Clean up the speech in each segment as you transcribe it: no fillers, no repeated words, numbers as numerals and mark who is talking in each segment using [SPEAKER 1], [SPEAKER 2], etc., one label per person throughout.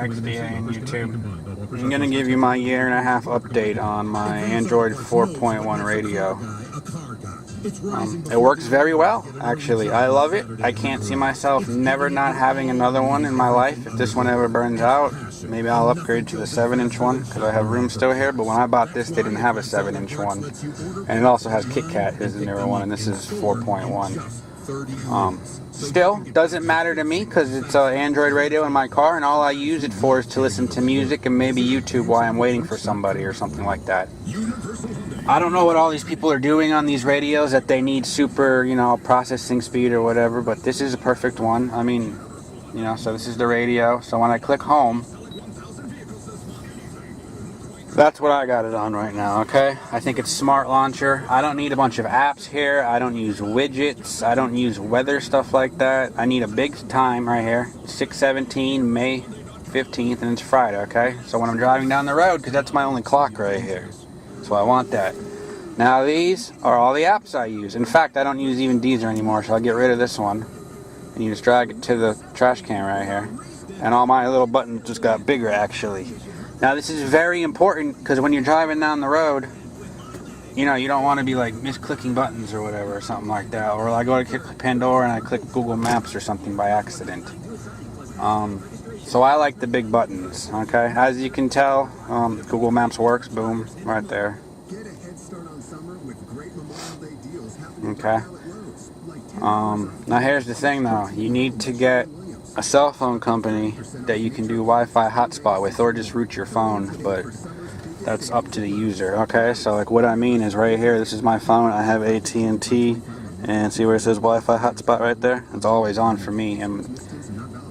[SPEAKER 1] XDA and YouTube. I'm going to give you my 1.5 year update on my Android 4.1 radio. It works very well, actually. I love it. I can't see myself never not having another one in my life. If this one ever burns out, maybe I'll upgrade to the 7-inch one because I have room still here. But when I bought this, they didn't have a 7-inch one. And it also has KitKat, is the newer one, and this is 4.1. Still, doesn't matter to me because it's an Android radio in my car, and all I use it for is to listen to music and maybe YouTube while I'm waiting for somebody or something like that. I don't know what all these people are doing on these radios that they need super, processing speed or whatever, but this is a perfect one. I mean, so this is the radio. So when I click home, that's what I got it on right now, okay? I think it's Smart Launcher. I don't need a bunch of apps here. I don't use widgets. I don't use weather stuff like that. I need a big time right here. 6/17, May 15th, and it's Friday, okay? So when I'm driving down the road, because that's my only clock right here. So I want that. Now these are all the apps I use. In fact, I don't use even Deezer anymore, so I'll get rid of this one. And you just drag it to the trash can right here. And all my little buttons just got bigger, actually. Now this is very important because when you're driving down the road, you don't want to be like misclicking buttons or whatever or something like that. Or I go to click Pandora and I click Google Maps or something by accident. So I like the big buttons, okay? As you can tell, Google Maps works, boom, right there. Okay. Now here's the thing though, you need to get a cell phone company that you can do Wi-Fi hotspot with, or just root your phone, but that's up to the user, okay? So like what I mean is right here, this is my phone, I have AT&T, and see where it says Wi-Fi hotspot right there? It's always on for me, and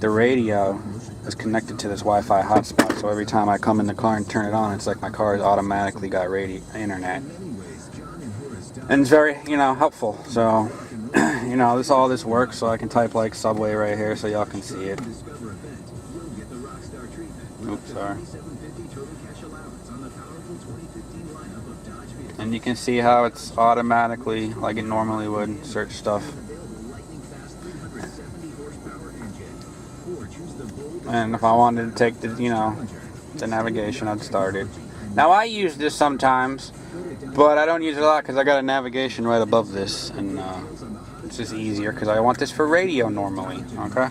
[SPEAKER 1] the radio is connected to this Wi-Fi hotspot, so every time I come in the car and turn it on, it's like my car has automatically got internet. And it's very, helpful. So, all this works, so I can type like Subway right here so y'all can see it. Oops, sorry. And you can see how it's automatically, like it normally would, search stuff. And if I wanted to take the, the navigation, I'd start it. Now I use this sometimes, but I don't use it a lot because I got a navigation right above this, and it's just easier because I want this for radio normally, okay?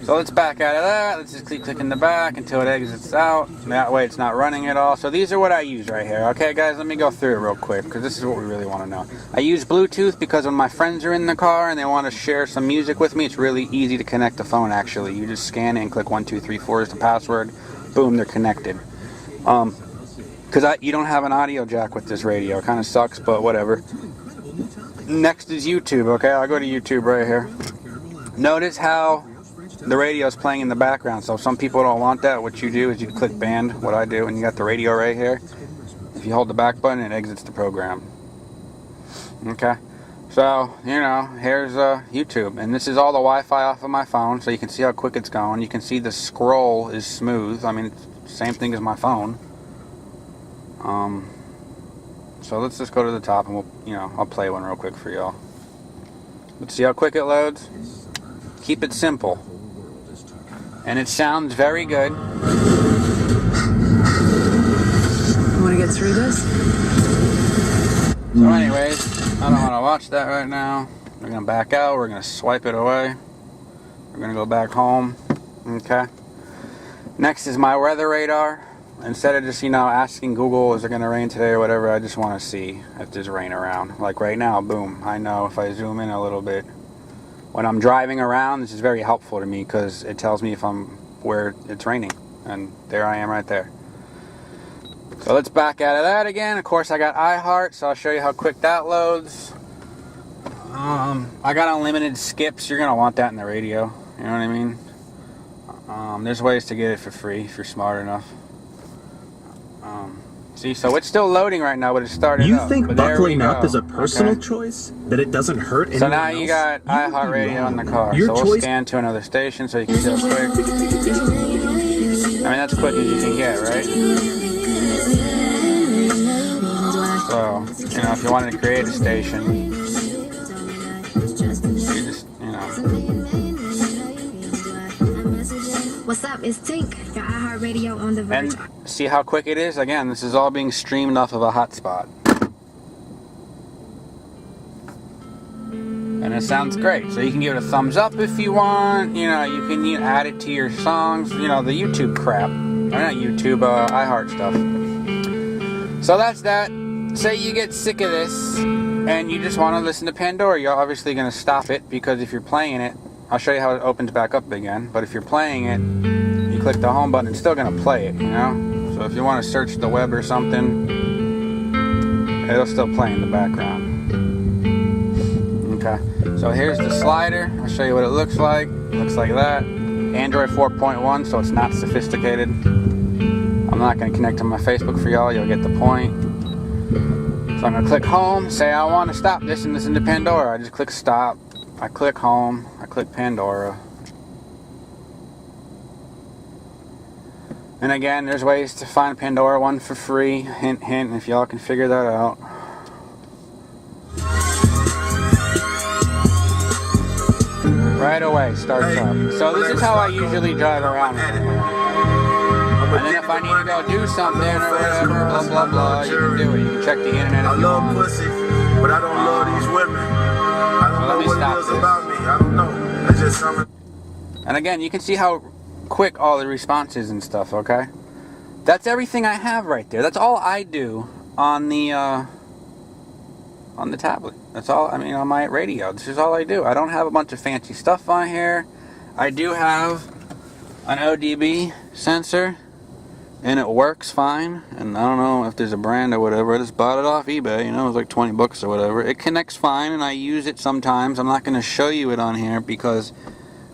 [SPEAKER 1] So let's back out of that. Let's just keep clicking the back until it exits out. That way it's not running at all. So these are what I use right here. Okay, guys, let me go through it real quick because this is what we really want to know. I use Bluetooth because when my friends are in the car and they want to share some music with me, it's really easy to connect the phone, actually. You just scan it and click 1, 2, 3, 4 is the password. Boom, they're connected. Because you don't have an audio jack with this radio. It kind of sucks, but whatever. Next is YouTube, okay? I'll go to YouTube right here. Notice how the radio is playing in the background, so if some people don't want that, what you do is you click band, what I do, and you got the radio right here. If you hold the back button, it exits the program. Okay? So, here's YouTube, and this is all the Wi-Fi off of my phone, so you can see how quick it's going. You can see the scroll is smooth. I mean, it's the same thing as my phone. So let's just go to the top and we'll, I'll play one real quick for y'all. Let's see how quick it loads. Keep it simple. And it sounds very good.
[SPEAKER 2] You want to get through this?
[SPEAKER 1] So anyways, I don't want to watch that right now. We're going to back out. We're going to swipe it away. We're going to go back home. Okay. Next is my weather radar. Instead of just, asking Google, is it going to rain today or whatever, I just want to see if there's rain around. Like right now, boom. I know if I zoom in a little bit. When I'm driving around, this is very helpful to me because it tells me if I'm where it's raining. And there I am right there. So let's back out of that again. Of course, I got iHeart, so I'll show you how quick that loads. I got unlimited skips. You're going to want that in the radio. You know what I mean? There's ways to get it for free if you're smart enough. See, so it's still loading right now, but it started
[SPEAKER 3] You
[SPEAKER 1] up.
[SPEAKER 3] think buckling up is a personal choice? That it doesn't hurt anyone
[SPEAKER 1] So now
[SPEAKER 3] else?
[SPEAKER 1] you got iHeartRadio in the car.
[SPEAKER 3] Your
[SPEAKER 1] So we'll
[SPEAKER 3] choice-
[SPEAKER 1] scan to another station so you can see how quick. I mean, that's quick as you can get, right? So, if you wanted to create a station, you just,
[SPEAKER 4] What's up? It's Tink, your iHeartRadio on the Verge.
[SPEAKER 1] And see how quick it is? Again, this is all being streamed off of a hotspot. And it sounds great. So you can give it a thumbs up if you want. You know, you can add it to your songs. You know, the YouTube crap. Or not YouTube, iHeart stuff. So that's that. Say you get sick of this and you just want to listen to Pandora. You're obviously going to stop it because if you're playing it, I'll show you how it opens back up again. But if you're playing it, you click the home button, it's still going to play it, you know? So if you want to search the web or something, it'll still play in the background. Okay, so here's the slider. I'll show you what it looks like. It looks like that. Android 4.1, so it's not sophisticated. I'm not going to connect to my Facebook for y'all. You'll get the point. So I'm going to click home, say I want to stop this and listen to Pandora. I just click stop. I click home. I click Pandora. And again, there's ways to find Pandora 1 for free. Hint, hint, if y'all can figure that out. Right away, starts up. So this is how I usually drive around. And then if I need to go do something or whatever, blah blah blah, you can do it. You can check the internet if you want.
[SPEAKER 5] I love pussy, but I don't love these women. I don't know what it is about me. I don't know. It's just something.
[SPEAKER 1] And again, you can see how quick all the response is and stuff, okay? That's everything I have right there. That's all I do on the tablet. That's all, I mean, on my radio. This is all I do. I don't have a bunch of fancy stuff on here. I do have an ODB sensor, and it works fine. And I don't know if there's a brand or whatever. I just bought it off eBay, you know, it was like 20 bucks or whatever. It connects fine, and I use it sometimes. I'm not going to show you it on here because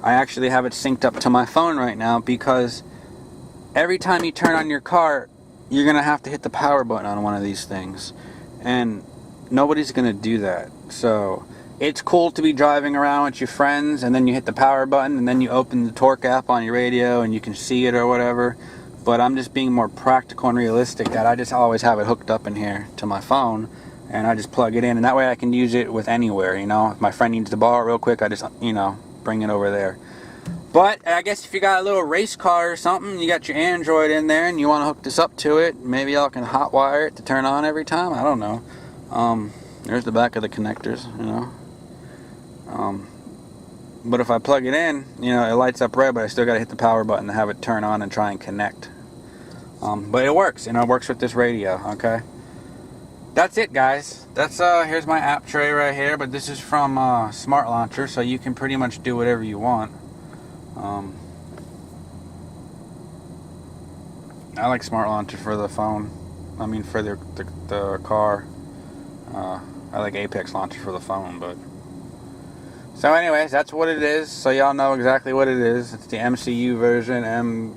[SPEAKER 1] I actually have it synced up to my phone right now, because every time you turn on your car, you're going to have to hit the power button on one of these things. And nobody's going to do that. So it's cool to be driving around with your friends and then you hit the power button and then you open the Torque app on your radio and you can see it or whatever. But I'm just being more practical and realistic that I just always have it hooked up in here to my phone and I just plug it in, and that way I can use it with anywhere, you know. If my friend needs to borrow it real quick, I just, you know, bring it over there. But I guess if you got a little race car or something, you got your Android in there and you want to hook this up to it, maybe y'all can hotwire it to turn on every time. I don't know. There's the back of the connectors, you know. But if I plug it in, you know, it lights up red, but I still got to hit the power button to have it turn on and try and connect. But it works, you know, it works with this radio, okay? That's it, guys. That's, here's my app tray right here, but this is from Smart Launcher, so you can pretty much do whatever you want. I like Smart Launcher for the phone. I mean, for the car. I like Apex Launcher for the phone, but... So anyways, that's what it is. So y'all know exactly what it is. It's the MCU version,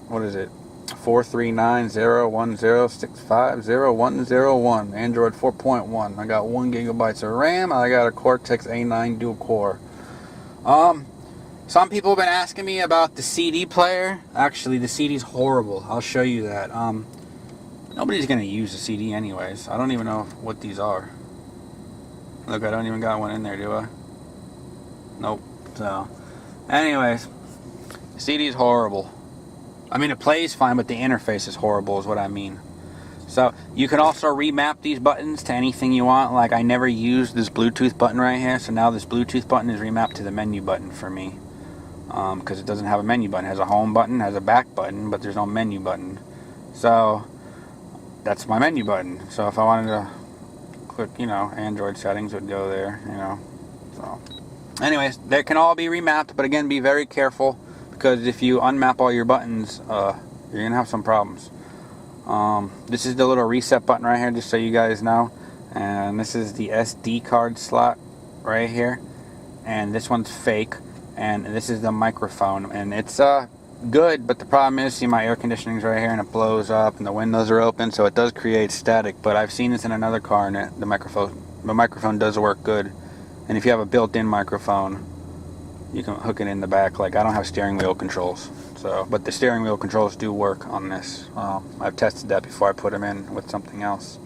[SPEAKER 1] what is it? 4390106500101. Android 4.1. I got 1 gigabyte of RAM. I got a Cortex A9 dual core. Some people have been asking me about the CD player. Actually, the CD's horrible. I'll show you that. Nobody's gonna use the CD anyways. I don't even know what these are. Look, I don't even got one in there, do I? Nope. So, anyways, CD's horrible. I mean, it plays fine, but the interface is horrible is what I mean. So, you can also remap these buttons to anything you want. Like, I never used this Bluetooth button right here, so now this Bluetooth button is remapped to the menu button for me. Because it doesn't have a menu button. It has a home button, has a back button, but there's no menu button. So, that's my menu button. So, if I wanted to click, you know, Android settings, would go there, you know. So, anyways, they can all be remapped, but again, be very careful, because if you unmap all your buttons, you're gonna have some problems. This is the little reset button right here, just so you guys know, and this is the SD card slot right here, and this one's fake, and this is the microphone, and it's good, but the problem is, see, my air conditioning's right here and it blows up and the windows are open, so it does create static. But I've seen this in another car and the microphone does work good. And if you have a built-in microphone, you can hook it in the back. Like, I don't have steering wheel controls, so, but the steering wheel controls do work on this. I've tested that before I put them in with something else.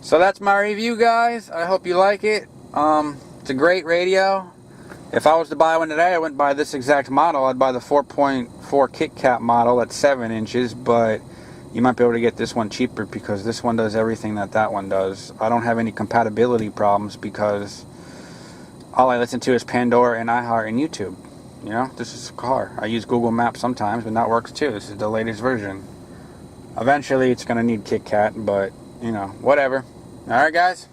[SPEAKER 1] So that's my review, guys. I hope you like it. It's a great radio. If I was to buy one today, I wouldn't buy this exact model. I'd buy the 4.4 4 KitKat model that's 7 inches, but you might be able to get this one cheaper because this one does everything that that one does. I don't have any compatibility problems because all I listen to is Pandora and iHeart and YouTube. You know, this is a car. I use Google Maps sometimes, but that works too. This is the latest version. Eventually, it's going to need KitKat, but, you know, whatever. Alright, guys?